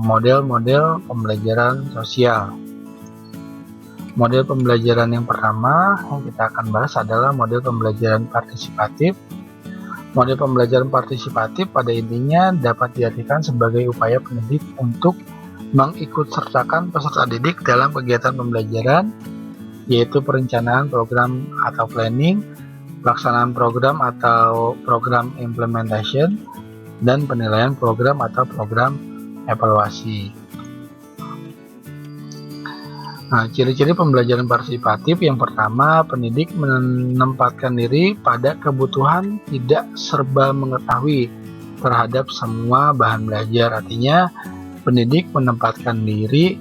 model-model pembelajaran sosial. Model pembelajaran yang pertama yang kita akan bahas adalah model pembelajaran partisipatif. Model pembelajaran partisipatif pada intinya dapat diartikan sebagai upaya pendidik untuk mengikutsertakan peserta didik dalam kegiatan pembelajaran, yaitu perencanaan program atau planning, pelaksanaan program atau program implementation, dan penilaian program atau program evaluasi. Nah, ciri-ciri pembelajaran partisipatif yang pertama, pendidik menempatkan diri pada kebutuhan tidak serba mengetahui terhadap semua bahan belajar. Artinya, pendidik menempatkan diri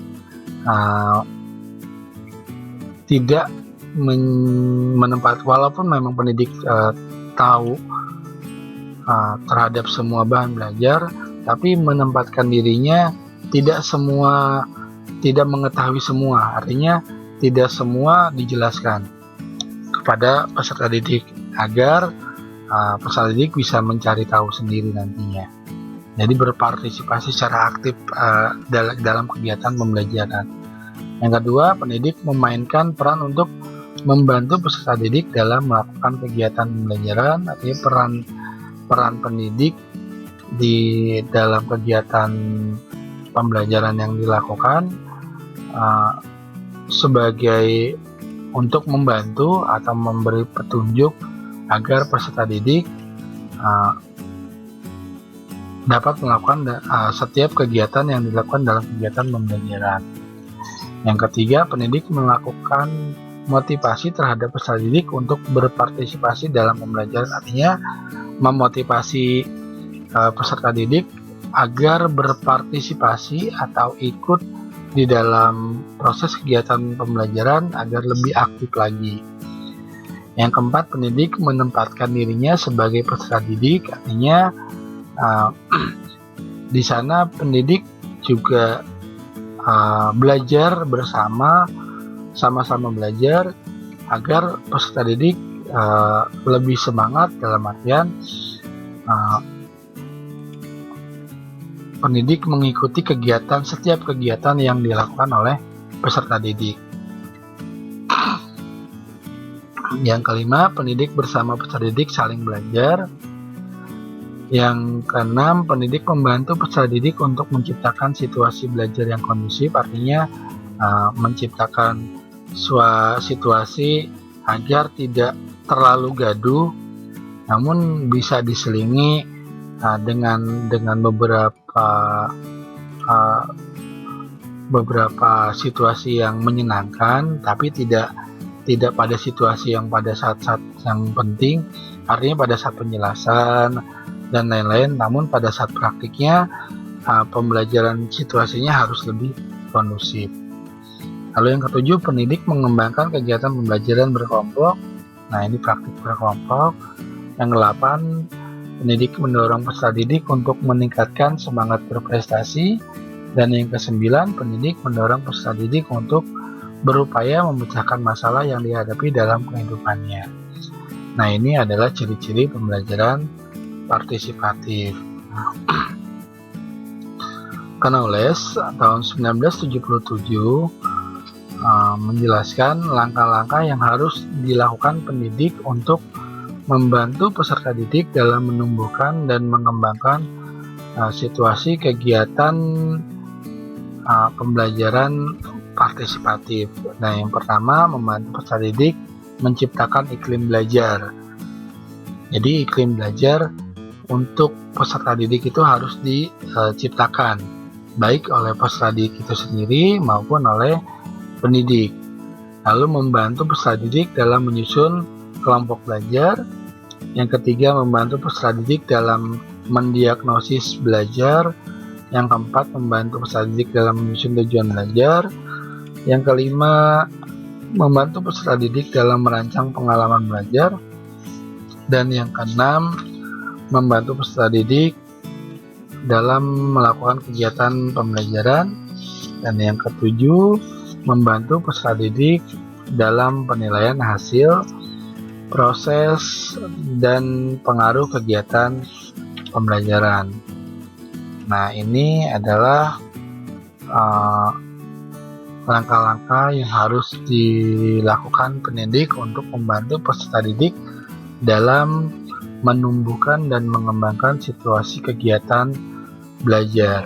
tidak walaupun memang pendidik tahu terhadap semua bahan belajar, tapi menempatkan dirinya tidak mengetahui semua. Artinya tidak semua dijelaskan kepada peserta didik agar peserta didik bisa mencari tahu sendiri nantinya. Jadi berpartisipasi secara aktif dalam kegiatan pembelajaran. Yang kedua, pendidik memainkan peran untuk membantu peserta didik dalam melakukan kegiatan pembelajaran. Artinya peran pendidik di dalam kegiatan pembelajaran yang dilakukan sebagai untuk membantu atau memberi petunjuk agar peserta didik dapat melakukan setiap kegiatan yang dilakukan dalam kegiatan pembelajaran. Yang ketiga, pendidik melakukan motivasi terhadap peserta didik untuk berpartisipasi dalam pembelajaran. Artinya memotivasi peserta didik agar berpartisipasi atau ikut di dalam proses kegiatan pembelajaran agar lebih aktif lagi. Yang keempat, pendidik menempatkan dirinya sebagai peserta didik. Artinya di sana pendidik juga belajar bersama, sama-sama belajar agar peserta didik lebih semangat, dalam artian pendidik mengikuti setiap kegiatan yang dilakukan oleh peserta didik. Yang kelima, pendidik bersama peserta didik saling belajar. Yang keenam, pendidik membantu peserta didik untuk menciptakan situasi belajar yang kondusif. Artinya menciptakan situasi agar tidak terlalu gaduh, namun bisa diselingi dengan beberapa situasi yang menyenangkan, tapi tidak pada situasi yang pada saat-saat yang penting, artinya pada saat penjelasan dan lain-lain, namun pada saat praktiknya pembelajaran situasinya harus lebih kondusif. Lalu yang ketujuh, pendidik mengembangkan kegiatan pembelajaran berkelompok. Nah, ini praktik berkelompok. Yang ke-8, pendidik mendorong peserta didik untuk meningkatkan semangat berprestasi. Dan yang ke-9, pendidik mendorong peserta didik untuk berupaya memecahkan masalah yang dihadapi dalam kehidupannya. Nah, ini adalah ciri-ciri pembelajaran partisipatif. Knowles tahun 1977 menjelaskan langkah-langkah yang harus dilakukan pendidik untuk membantu peserta didik dalam menumbuhkan dan mengembangkan situasi kegiatan pembelajaran partisipatif. Nah, yang pertama, membantu peserta didik menciptakan iklim belajar. Jadi iklim belajar untuk peserta didik itu harus diciptakan, baik oleh peserta didik itu sendiri maupun oleh pendidik. Lalu membantu peserta didik dalam menyusun kelompok belajar. Yang ketiga, membantu peserta didik dalam mendiagnosis belajar. Yang keempat, membantu peserta didik dalam menyusun tujuan belajar. Yang kelima, membantu peserta didik dalam merancang pengalaman belajar. Dan yang keenam, membantu peserta didik dalam melakukan kegiatan pembelajaran. Dan yang ketujuh, membantu peserta didik dalam penilaian hasil, proses, dan pengaruh kegiatan pembelajaran. Nah, ini adalah langkah-langkah yang harus dilakukan pendidik untuk membantu peserta didik dalam menumbuhkan dan mengembangkan situasi kegiatan belajar.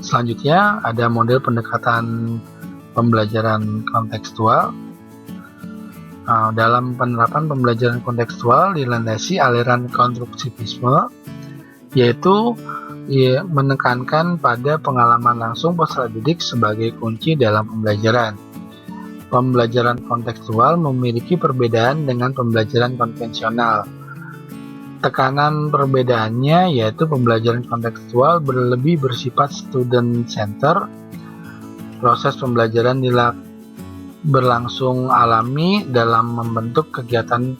Selanjutnya ada model pendekatan pembelajaran kontekstual. Dalam penerapan pembelajaran kontekstual dilandasi aliran konstruktivisme, yaitu menekankan pada pengalaman langsung peserta didik sebagai kunci dalam pembelajaran. Pembelajaran kontekstual memiliki perbedaan dengan pembelajaran konvensional. Tekanan perbedaannya yaitu pembelajaran kontekstual lebih bersifat student center. Proses pembelajaran berlangsung alami dalam membentuk kegiatan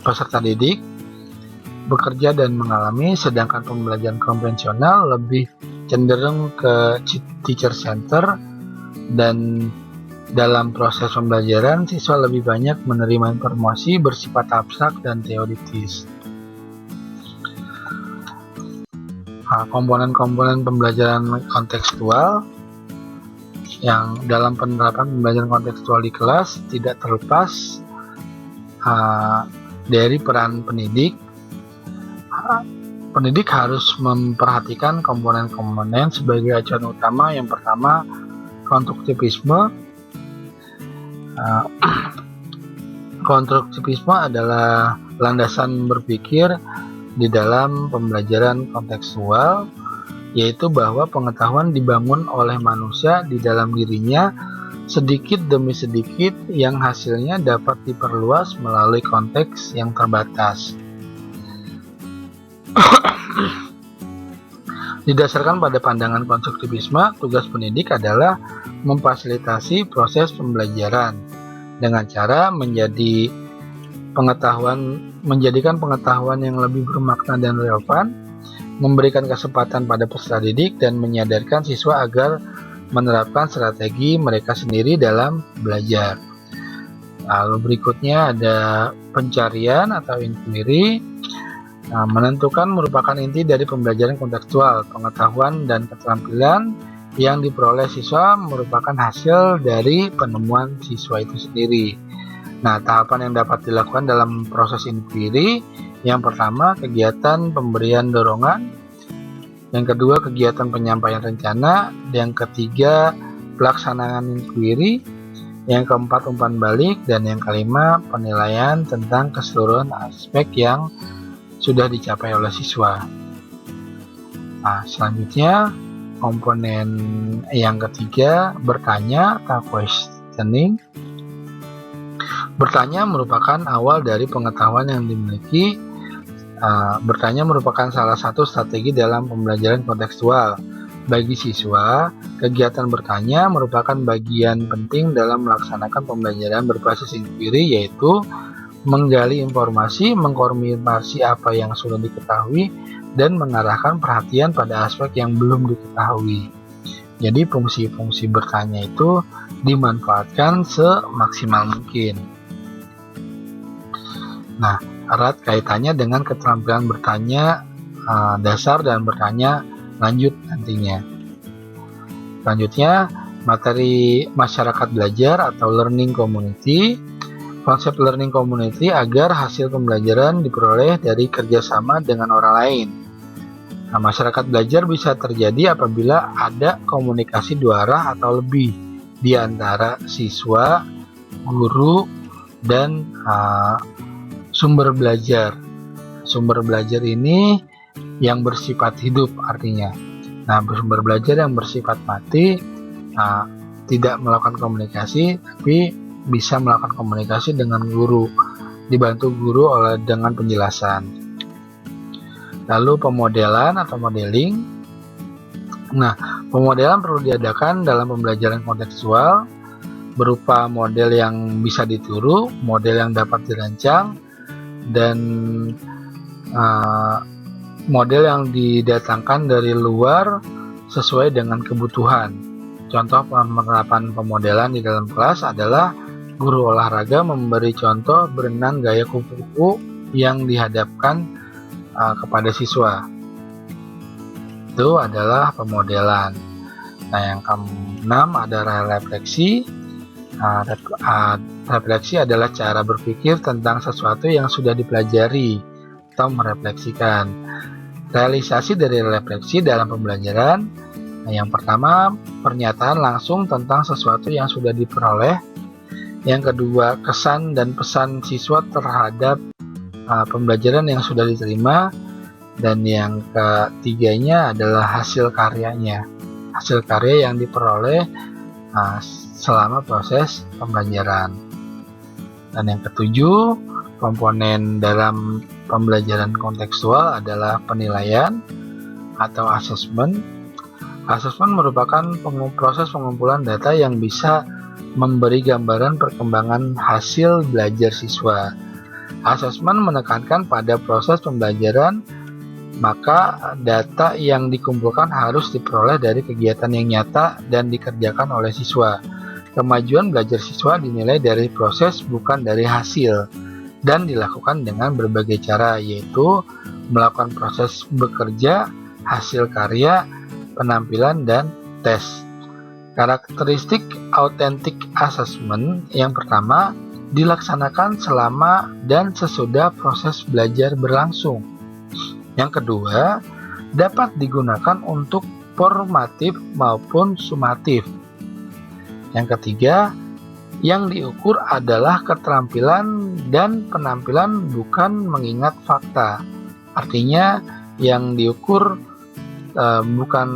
peserta didik, bekerja dan mengalami, sedangkan pembelajaran konvensional lebih cenderung ke teacher center, dan dalam proses pembelajaran siswa lebih banyak menerima informasi bersifat abstrak dan teoritis. Komponen-komponen pembelajaran kontekstual yang dalam penerapan pembelajaran kontekstual di kelas tidak terlepas dari peran pendidik. Pendidik harus memperhatikan komponen-komponen sebagai acuan utama. Yang pertama, konstruktivisme. Konstruktivisme adalah landasan berpikir di dalam pembelajaran kontekstual, yaitu bahwa pengetahuan dibangun oleh manusia di dalam dirinya sedikit demi sedikit yang hasilnya dapat diperluas melalui konteks yang terbatas. Didasarkan pada pandangan konstruktivisme, tugas pendidik adalah memfasilitasi proses pembelajaran dengan cara menjadikan pengetahuan yang lebih bermakna dan relevan, memberikan kesempatan pada peserta didik, dan menyadarkan siswa agar menerapkan strategi mereka sendiri dalam belajar. Lalu berikutnya ada pencarian atau inquiry. Menentukan merupakan inti dari pembelajaran kontekstual. Pengetahuan dan keterampilan yang diperoleh siswa merupakan hasil dari penemuan siswa itu sendiri. Nah, tahapan yang dapat dilakukan dalam proses inquiry, yang pertama kegiatan pemberian dorongan, yang kedua kegiatan penyampaian rencana, yang ketiga pelaksanaan inquiry, yang keempat umpan balik, dan yang kelima penilaian tentang keseluruhan aspek yang sudah dicapai oleh siswa. Nah, selanjutnya komponen yang ketiga, bertanya atau questioning. Bertanya merupakan awal dari pengetahuan yang dimiliki. Bertanya merupakan salah satu strategi dalam pembelajaran kontekstual. Bagi siswa, kegiatan bertanya merupakan bagian penting dalam melaksanakan pembelajaran berbasis inquiry, yaitu menggali informasi, mengkonfirmasi apa yang sudah diketahui, dan mengarahkan perhatian pada aspek yang belum diketahui. Jadi fungsi-fungsi bertanya itu dimanfaatkan semaksimal mungkin. Nah, erat kaitannya dengan keterampilan bertanya dasar dan bertanya lanjut nantinya. Selanjutnya, materi masyarakat belajar atau learning community. Konsep learning community agar hasil pembelajaran diperoleh dari kerjasama dengan orang lain. Nah, masyarakat belajar bisa terjadi apabila ada komunikasi dua arah atau lebih di antara siswa, guru, dan sumber belajar. Sumber belajar ini yang bersifat hidup artinya. Nah, sumber belajar yang bersifat mati tidak melakukan komunikasi, tapi bisa melakukan komunikasi dengan guru, dibantu guru dengan penjelasan. Lalu pemodelan atau modeling. Nah, pemodelan perlu diadakan dalam pembelajaran kontekstual berupa model yang bisa ditiru, model yang dapat dirancang, dan model yang didatangkan dari luar sesuai dengan kebutuhan. Contoh penerapan pemodelan di dalam kelas adalah guru olahraga memberi contoh berenang gaya kupu-kupu yang dihadapkan kepada siswa. itu adalah pemodelan. Nah, yang keenam adalah refleksi. Refleksi adalah cara berpikir tentang sesuatu yang sudah dipelajari atau merefleksikan. Realisasi dari refleksi dalam pembelajaran. Nah, yang pertama, pernyataan langsung tentang sesuatu yang sudah diperoleh. Yang kedua, kesan dan pesan siswa terhadap pembelajaran yang sudah diterima. Dan yang ketiganya adalah hasil karyanya. Hasil karya yang diperoleh selama proses pembelajaran. Dan yang ketujuh, komponen dalam pembelajaran kontekstual adalah penilaian atau assessment. Assessment merupakan proses pengumpulan data yang bisa memberi gambaran perkembangan hasil belajar siswa. Assessment menekankan pada proses pembelajaran, maka data yang dikumpulkan harus diperoleh dari kegiatan yang nyata dan dikerjakan oleh siswa. Kemajuan belajar siswa dinilai dari proses bukan dari hasil, dan dilakukan dengan berbagai cara, yaitu melakukan proses bekerja, hasil karya, penampilan, dan tes. Karakteristik authentic assessment yang pertama, dilaksanakan selama dan sesudah proses belajar berlangsung. Yang kedua, dapat digunakan untuk formatif maupun sumatif. Yang ketiga, yang diukur adalah keterampilan dan penampilan, bukan mengingat fakta. Artinya yang diukur bukan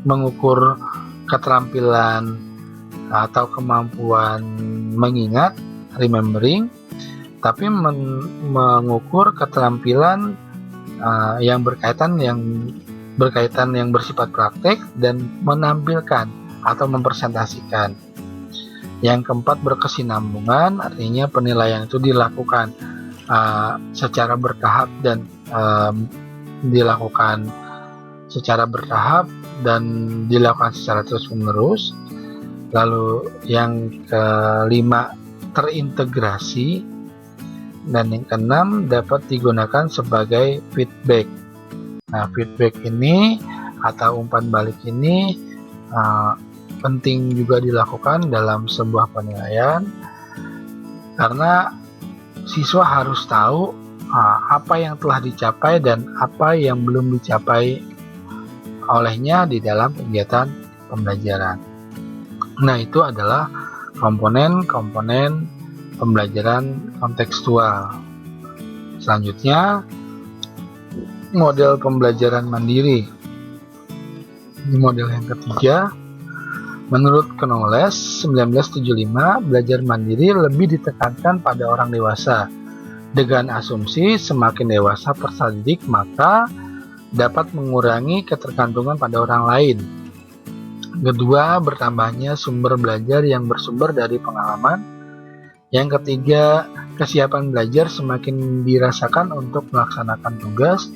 mengukur keterampilan atau kemampuan mengingat, remembering, tapi mengukur keterampilan yang berkaitan yang bersifat praktek dan menampilkan atau mempresentasikan. Yang keempat, berkesinambungan, artinya penilaian itu dilakukan secara bertahap dan dilakukan secara terus-menerus. Lalu yang kelima, terintegrasi. Dan yang keenam, dapat digunakan sebagai feedback. Nah, feedback ini atau umpan balik ini penting juga dilakukan dalam sebuah penilaian, karena siswa harus tahu apa yang telah dicapai dan apa yang belum dicapai olehnya di dalam kegiatan pembelajaran. Nah, itu adalah komponen-komponen pembelajaran kontekstual. Selanjutnya, model pembelajaran mandiri. Ini model yang ketiga. Menurut Knowles 1975, belajar mandiri lebih ditekankan pada orang dewasa. Dengan asumsi semakin dewasa peserta didik, maka dapat mengurangi ketergantungan pada orang lain. Kedua, bertambahnya sumber belajar yang bersumber dari pengalaman. Yang ketiga, kesiapan belajar semakin dirasakan untuk melaksanakan tugas.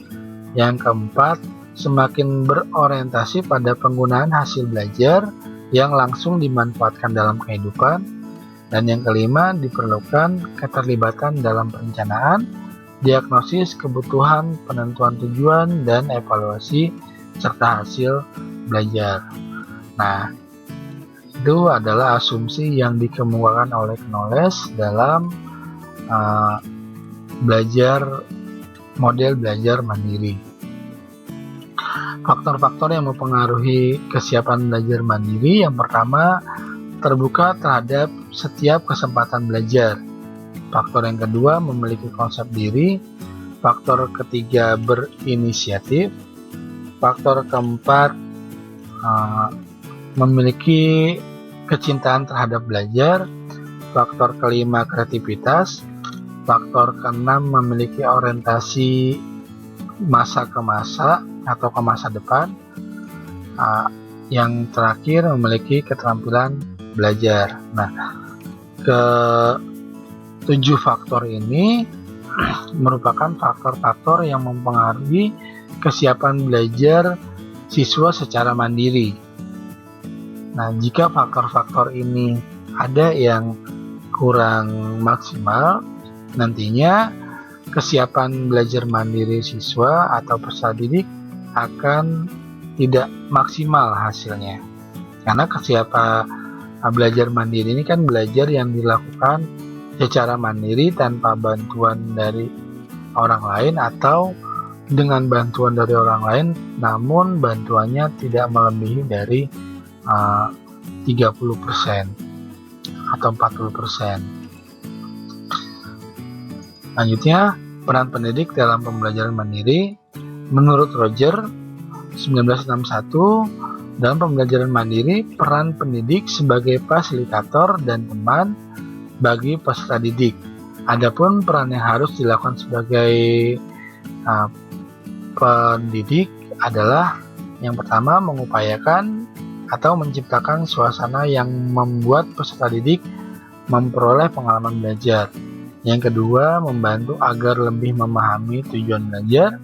Yang keempat, semakin berorientasi pada penggunaan hasil belajar yang langsung dimanfaatkan dalam kehidupan. Dan yang kelima, diperlukan keterlibatan dalam perencanaan, diagnosis kebutuhan, penentuan tujuan, dan evaluasi serta hasil belajar. Nah, itu adalah asumsi yang dikemukakan oleh Knowles dalam model belajar mandiri. Faktor-faktor yang mempengaruhi kesiapan belajar mandiri, yang pertama, terbuka terhadap setiap kesempatan belajar. Faktor yang kedua, memiliki konsep diri. Faktor ketiga, berinisiatif. Faktor keempat, memiliki kecintaan terhadap belajar. Faktor kelima, kreativitas. Faktor keenam, memiliki orientasi masa ke masa atau ke masa depan. Yang terakhir, memiliki keterampilan belajar. Nah, ke-7 faktor ini merupakan faktor-faktor yang mempengaruhi kesiapan belajar siswa secara mandiri. Nah, jika faktor-faktor ini ada yang kurang maksimal, nantinya kesiapan belajar mandiri siswa atau peserta didik akan tidak maksimal hasilnya. Karena kesiapan belajar mandiri ini kan belajar yang dilakukan secara mandiri tanpa bantuan dari orang lain atau dengan bantuan dari orang lain, namun bantuannya tidak melebihi dari 30% atau 40%. Selanjutnya, peran pendidik dalam pembelajaran mandiri. Menurut Roger 1961, dalam pembelajaran mandiri, peran pendidik sebagai fasilitator dan teman bagi peserta didik. Adapun peran yang harus dilakukan sebagai pendidik adalah yang pertama, mengupayakan atau menciptakan suasana yang membuat peserta didik memperoleh pengalaman belajar. Yang kedua, membantu agar lebih memahami tujuan belajar.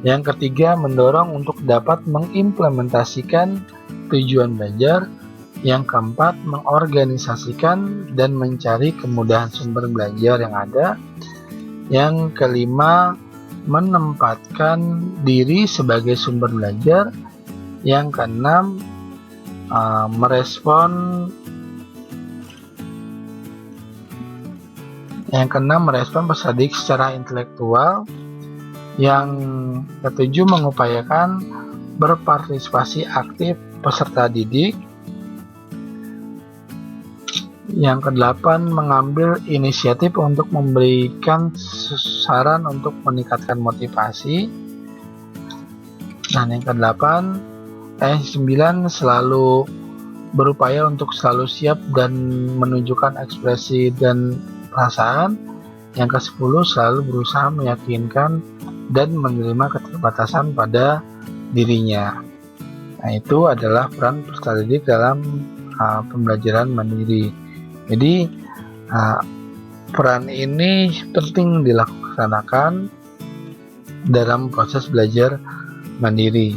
Yang ketiga, mendorong untuk dapat mengimplementasikan tujuan belajar. Yang keempat, mengorganisasikan dan mencari kemudahan sumber belajar yang ada. Yang kelima, menempatkan diri sebagai sumber belajar. Yang keenam, merespon peserta didik secara intelektual. Yang ketujuh, mengupayakan berpartisipasi aktif peserta didik. Yang kedelapan, mengambil inisiatif untuk memberikan saran untuk meningkatkan motivasi. Dan yang kedelapan, yang ke-9, selalu berupaya untuk selalu siap dan menunjukkan ekspresi dan perasaan. Yang ke-10, selalu berusaha meyakinkan dan menerima keterbatasan pada dirinya. Nah, itu adalah peran peserta didik dalam pembelajaran mandiri. Jadi peran ini penting dilaksanakan dalam proses belajar mandiri.